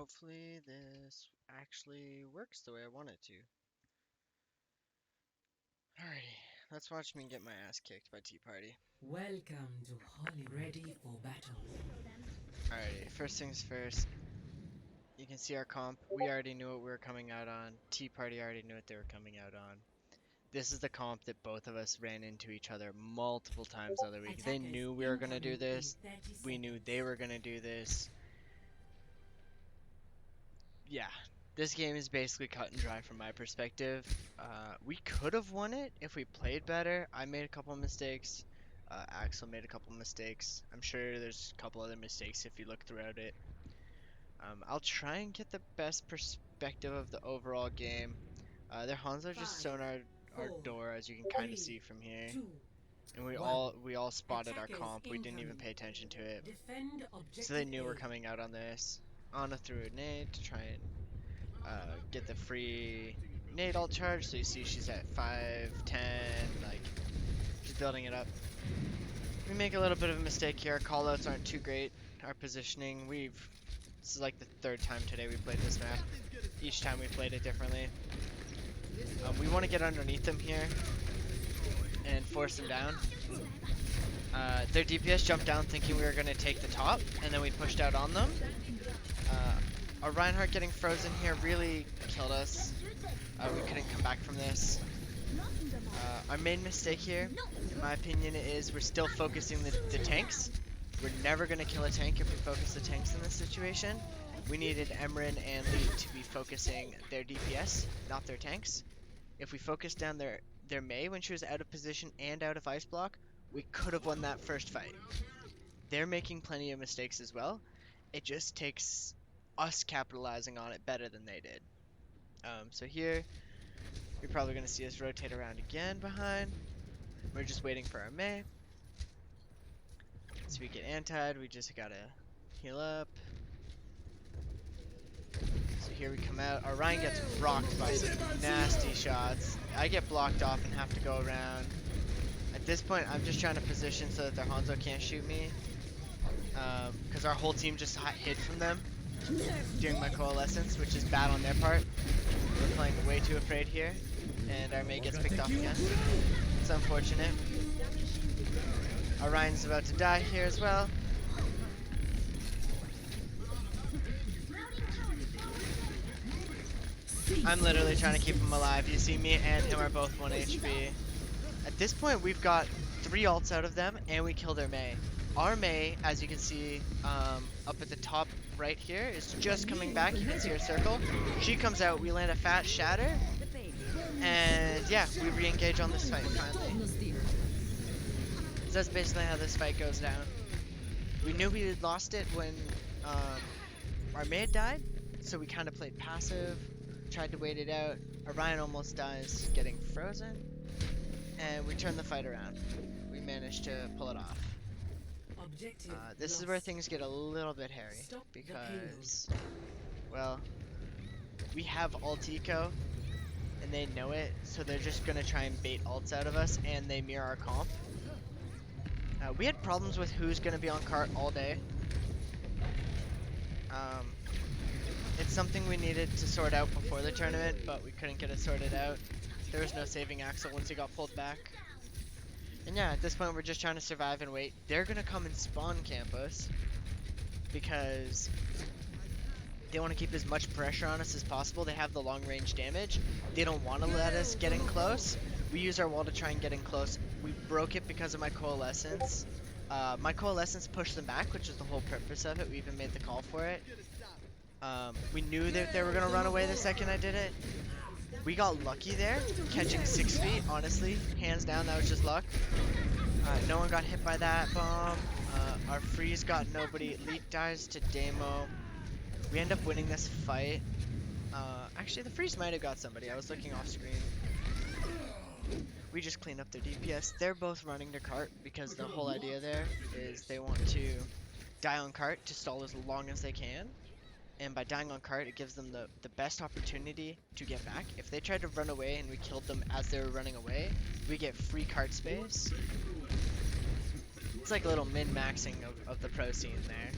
Hopefully this actually works the way I want it to. Alrighty, let's watch me get my ass kicked by Tea Party. Welcome to Holly. Ready for battle. Alrighty, first things first. You can see our comp. We already knew what we were coming out on. Tea Party already knew what they were coming out on. This is the comp that both of us ran into each other multiple times the other week. They Attackers knew we were going to do incoming in this. 30 We knew seconds. they were going to do this. Yeah, this game is basically cut and dry from my perspective. We could have won it if we played better. I made a couple mistakes. Axel made a couple mistakes. I'm sure there's a couple other mistakes if you look throughout it. I'll try and get the best perspective of the overall game. Their Hanzo just Five, sewn our four, door, as you can kind of three, see from here. two, And we one. all spotted our Attackers comp. We didn't even incoming. pay attention to it. Defend So they objective knew we're A. coming out on this. Anna threw a nade to try and get the free nade ult charge. So you see she's at 5, 10, like she's building it up. We make a little bit of a mistake here. Our callouts aren't too great. Our positioning, this is like the third time today we played this map. Each time we played it differently. We want to get underneath them here and force them down. Their DPS jumped down thinking we were going to take the top, and then we pushed out on them. Our Reinhardt getting frozen here really killed us. We couldn't come back from this. Our main mistake here, in my opinion, is we're still focusing the tanks. We're never going to kill a tank if we focus the tanks in this situation. We needed Emran and Lee to be focusing their DPS, not their tanks. If we focused down their Mei when she was out of position and out of ice block, we could have won that first fight. They're making plenty of mistakes as well. It just takes us capitalizing on it better than they did. So here, you're probably going to see us rotate around again behind. We're just waiting for our Mei. So we get antied, we just gotta heal up. So here we come out. Our Ryan gets rocked by some nasty shots. I get blocked off and have to go around. At this point, I'm just trying to position so that their Hanzo can't shoot me. Because our whole team just hid from them during my coalescence, which is bad on their part. We're playing way too afraid here, and our Mei gets picked off again. It's unfortunate. Orion's about to die here as well. I'm literally trying to keep him alive. You see me and him are both 1 HP. At this point, we've got 3 ults out of them, and we killed their Mei. Our Mei, as you can see up at the top right here, is just coming back. You can see her circle. She comes out, we land a fat shatter, and yeah, we re-engage on this fight finally. So that's basically how this fight goes down. We knew we had lost it when our Mei died, so we kind of played passive, tried to wait it out. Orion almost dies getting frozen, and we turned the fight around. We managed to pull it off. This is where things get a little bit hairy, because, well, we have ult eco, and they know it, so they're just going to try and bait ults out of us, and they mirror our comp. We had problems with who's going to be on cart all day. It's something we needed to sort out before the tournament, but we couldn't get it sorted out. There was no saving Axel once he got pulled back. And yeah, at this point we're just trying to survive and wait. They're going to come and spawn camp us, because they want to keep as much pressure on us as possible. They have the long range damage. They don't want to let us get in close. We use our wall to try and get in close. We broke it because of my coalescence. My coalescence pushed them back, which is the whole purpose of it. We even made the call for it. We knew that they were going to run away the second I did it. We got lucky there, catching 6 feet, honestly. Hands down, that was just luck. No one got hit by that bomb. Our freeze got nobody. Leak dies to Demo. We end up winning this fight. Actually, the freeze might have got somebody. I was looking off screen. We just clean up their DPS. They're both running to cart, because the whole idea there is they want to die on cart to stall as long as they can. And by dying on cart, it gives them the best opportunity to get back. If they tried to run away and we killed them as they were running away, we get free cart space. It's like a little min-maxing of the pro scene there.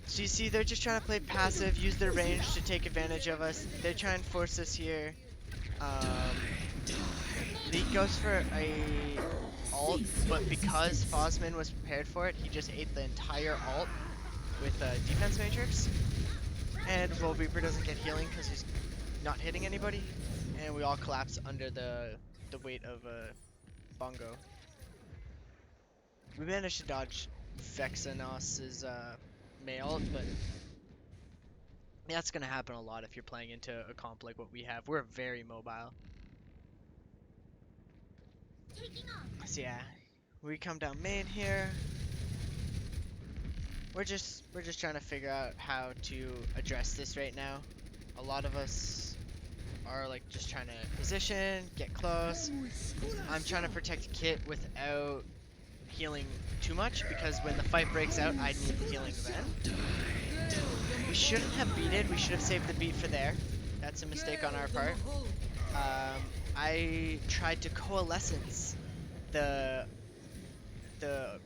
So you see, they're just trying to play passive, use their range to take advantage of us. They're trying to force us here. Lee goes for a alt, Cease your but because resistance. Fosman was prepared for it, he just ate the entire alt with defense matrix. And well, Reaper doesn't get healing because he's not hitting anybody, and we all collapse under the weight of Bongo. We managed to dodge Vexenos's May ult, but that's gonna happen a lot if you're playing into a comp like what we have. We're very mobile. So yeah, we come down main here. We're just trying to figure out how to address this right now. A lot of us are like just trying to position, get close. I'm trying to protect Kit without healing too much because when the fight breaks out, I need the healing then. We shouldn't have beated. We should have saved the beat for there. That's a mistake on our part. I tried to coalescence the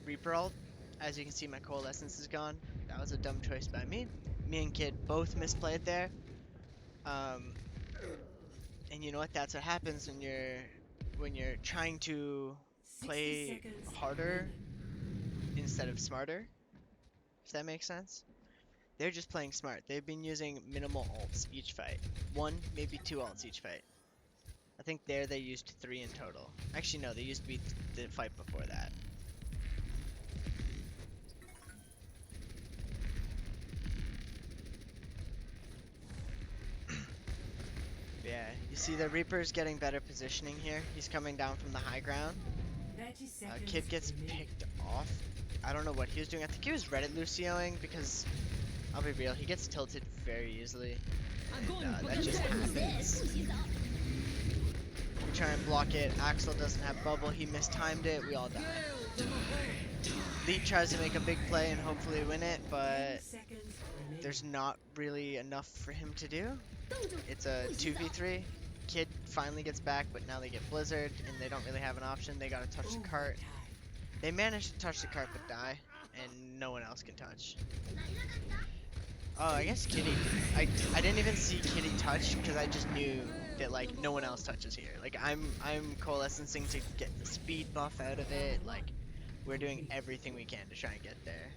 Reaper ult. As you can see, my coalescence is gone. That was a dumb choice by me. Me and Kid both misplayed there. Um, and you know what? That's what happens when you're trying to 60 play seconds harder remaining. instead of smarter. If that makes sense. They're just playing smart. They've been using minimal ults each fight. One, maybe two ults each fight. I think there they used three in total. Actually, no, they used the fight before that. Yeah, you see the Reaper's getting better positioning here. He's coming down from the high ground. 30 seconds Kid gets remaining. picked off. I don't know what he was doing. I think he was Reddit Lucioing because, I'll be real, he gets tilted very easily. And that just happens. We try and block it. Axel doesn't have bubble. He mistimed it. We all die. Leet tries to make a big play and hopefully win it, 10 but seconds remaining. there's not really enough for him to do. It's a 2v3. Kid finally gets back, but now they get Blizzard, and they don't really have an option. They gotta touch the cart. Overtime. They manage to touch the cart but die, and no one else can touch. Oh, I guess Kitty. I didn't even see Kitty touch because I just knew that like no one else touches here. Like I'm coalescing to get the speed buff out of it. Like we're doing everything we can to try and get there.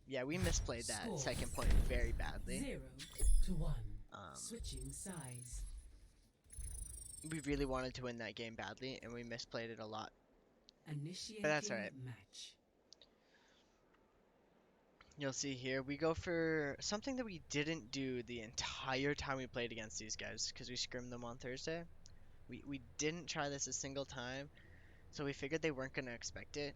Yeah, we misplayed that Score. second point very badly. 0-1. Um, Switching sides. we really wanted to win that game badly, and we misplayed it a lot. Initiating But that's alright. match. You'll see here, we go for something that we didn't do the entire time we played against these guys, because we scrimmed them on Thursday. We didn't try this a single time, so we figured they weren't going to expect it.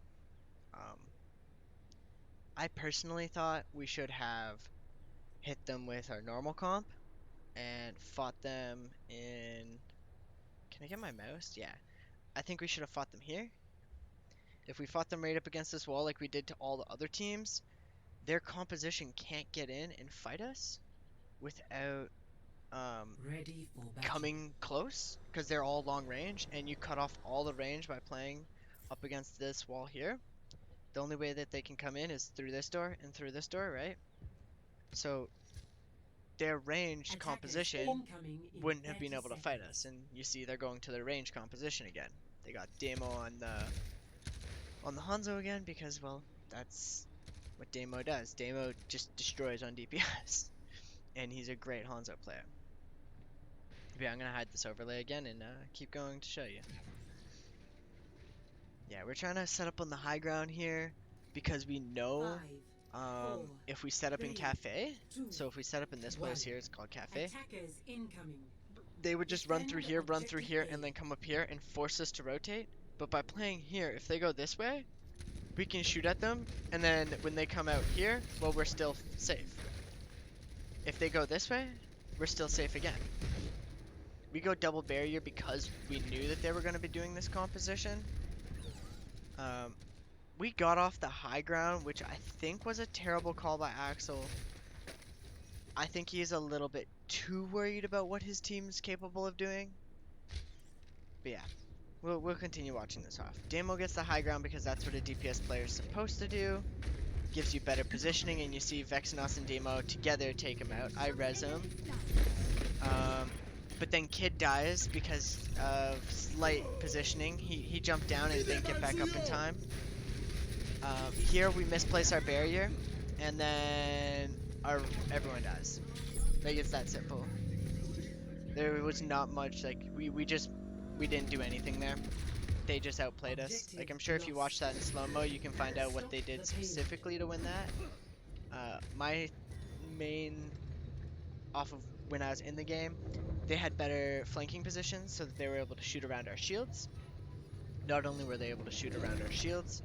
I personally thought we should have hit them with our normal comp and fought them in... Can I get my mouse? Yeah. I think we should have fought them here. If we fought them right up against this wall like we did to all the other teams, their composition can't get in and fight us without Ready for battle. coming close because they're all long range, and you cut off all the range by playing up against this wall here. The only way that they can come in is through this door and through this door, right? So their ranged Attackers composition incoming in wouldn't have been 30 able to fight seconds. us, and you see they're going to their range composition again. They got Demo on the Hanzo again because, well, that's what Demo does. Demo just destroys on DPS, and he's a great Hanzo player. But yeah, I'm gonna hide this overlay again and keep going to show you. Yeah, we're trying to set up on the high ground here because we know 5, 4, if we set up in 3, Cafe, 2, so if we set up in this place 1. here, it's called Cafe, Attackers incoming. they would just run Defend through objective here, A. and then come up here and force us to rotate. But by playing here, if they go this way, we can shoot at them, and then when they come out here, well, we're still safe. If they go this way, we're still safe again. We go double barrier because we knew that they were going to be doing this composition. We got off the high ground, which I think was a terrible call by Axel. I think he's a little bit too worried about what his team's capable of doing. But yeah, we'll continue watching this off. Damo gets the high ground because that's what a DPS player is supposed to do. gives you better positioning, and you see Vexenos and Demo together take him out. I res him. Um, but then Kid dies because of slight positioning. He jumped down and didn't get back up in time. Here we misplace our barrier, and then everyone dies. Like, it's that simple. There was not much, like, we didn't do anything there. They just outplayed us. Like, Objective I'm sure if you watch lost. that in slow-mo, you can find out what Stop they did the payload. specifically to win that. My main, off of when I was in the game, they had better flanking positions so that they were able to shoot around our shields. Not only were they able to shoot around our shields,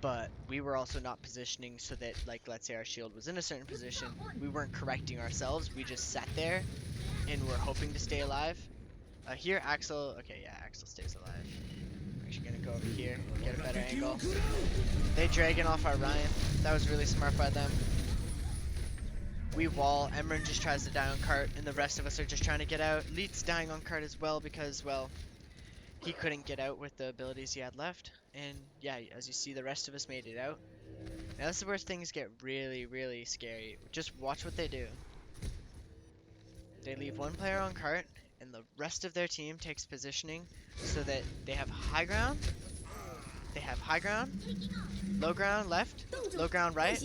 but we were also not positioning so that, like, let's say our shield was in a certain position, we weren't correcting ourselves. We just sat there and were hoping to stay alive. Here, Axel, okay, yeah, Axel stays alive. I'm actually gonna go over here, get a better angle. They dragging off our Ryan. That was really smart by them. We wall, Emran just tries to die on cart, and the rest of us are just trying to get out. Leet's dying on cart as well because, well, he couldn't get out with the abilities he had left. And yeah, as you see, the rest of us made it out. Now this is where things get really, really scary. Just watch what they do. They leave one player on cart, and the rest of their team takes positioning so that they have high ground, low ground left, low ground right,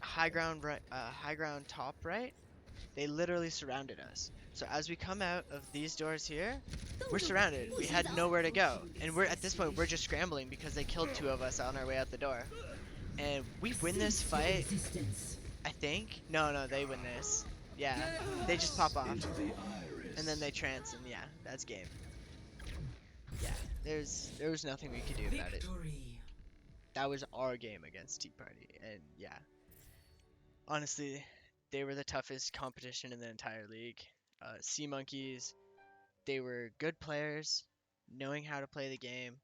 high ground top right. They literally surrounded us. So as we come out of these doors here, we're surrounded. We had nowhere to go. And we're at this point we're just scrambling because they killed two of us on our way out the door. And we win this Cease your fight, resistance. I think. No, they win this. Yeah. They just pop off. And then they trance, and yeah, that's game. Yeah. There was nothing we could do about it. Victory. That was our game against Tea Party. And yeah. Honestly, they were the toughest competition in the entire league. Sea Monkeys, they were good players, knowing how to play the game,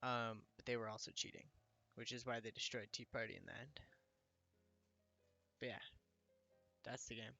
but they were also cheating, which is why they destroyed Tea Party in the end. But yeah, that's the game.